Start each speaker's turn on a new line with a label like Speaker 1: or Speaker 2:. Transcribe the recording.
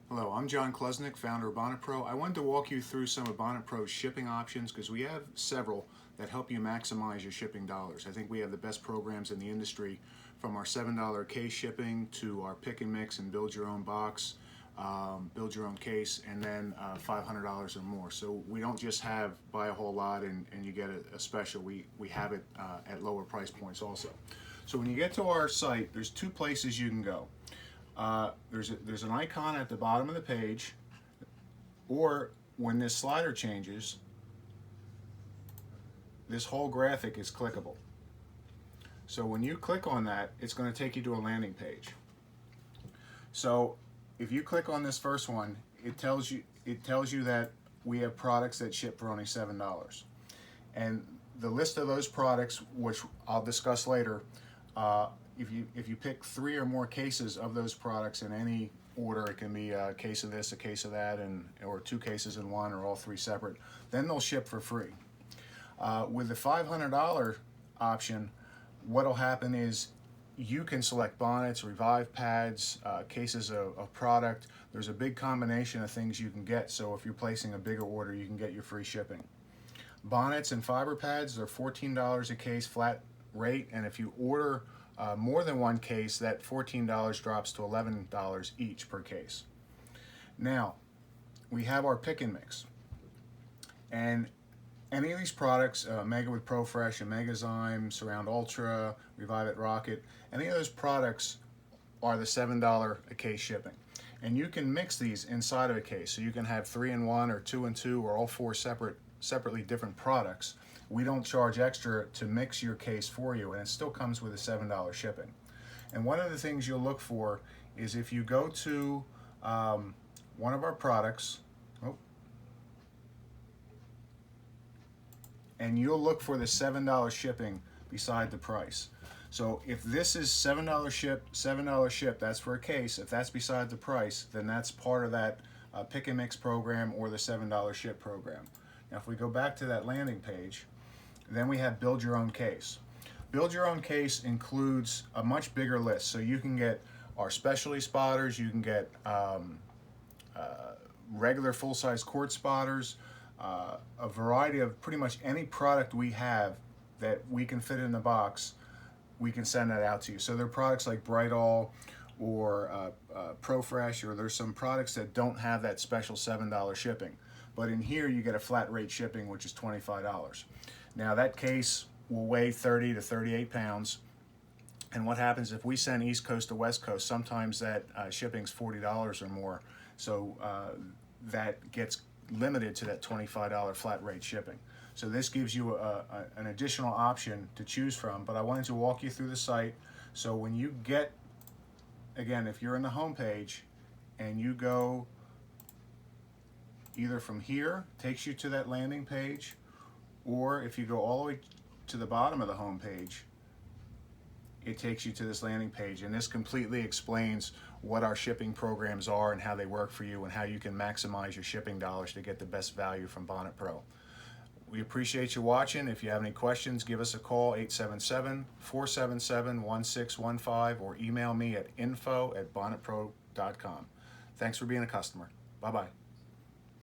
Speaker 1: Hello, I'm John Klesnick, founder of Bonnet Pro. I wanted to walk you through some of Bonnet Pro's shipping options because we have several that help you maximize your shipping dollars. I think we have the best programs in the industry, from our $7 case shipping to our pick and mix and build your own box, build your own case, and then $500 or more. So we don't just have buy a whole lot and you get a special. We have it at lower price points also. So when you get to our site, there's two places you can go. There's an icon at the bottom of the page, or when this slider changes, this whole graphic is clickable. So when you click on that, it's going to take you to a landing page. So if you click on this first one, it tells you that we have products that ship for only $7. And the list of those products, which I'll discuss later, if you pick 3 or more cases of those products in any order, it can be a case of this, a case of that, or 2 cases in one, or all 3 separate, then they'll ship for free. With the $500 option, what'll happen is you can select bonnets, revive pads, cases of product. There's a big combination of things you can get, so if you're placing a bigger order, you can get your free shipping. Bonnets and fiber pads, they're $14 a case flat rate, and if you order more than one case, that $14 drops to $11 each per case. Now, we have our pick and mix. And any of these products, Mega with Pro Fresh, Megazyme, Surround Ultra, Revive It Rocket, any of those products are the $7 a case shipping. And you can mix these inside of a case. So you can have 3 in 1 or 2 in 2 or all 4 separately different products. We don't charge extra to mix your case for you, and it still comes with a $7 shipping. And one of the things you'll look for is if you go to one of our products, and you'll look for the $7 shipping beside the price. So if this is $7 ship, that's for a case. If that's beside the price, then that's part of that pick and mix program or the $7 ship program. Now if we go back to that landing page, then we have build your own case. Build your own case includes a much bigger list. So you can get our specialty spotters, you can get regular full-size quart spotters, a variety of pretty much any product we have that we can fit in the box, we can send that out to you. So there are products like Bright All or Pro Fresh, or there's some products that don't have that special $7 shipping. But in here you get a flat rate shipping, which is $25. Now that case will weigh 30 to 38 pounds. And what happens if we send East Coast to West Coast, sometimes that shipping's $40 or more. So that gets limited to that $25 flat rate shipping. So this gives you an additional option to choose from, but I wanted to walk you through the site. So when you get, again, if you're in the home page and you go either from here, takes you to that landing page, or if you go all the way to the bottom of the home page, it takes you to this landing page, and this completely explains what our shipping programs are and how they work for you and how you can maximize your shipping dollars to get the best value from Bonnet Pro. We appreciate you watching. If you have any questions, give us a call, 877-477-1615, or email me at info@bonnetpro.com. Thanks for being a customer. Bye-bye.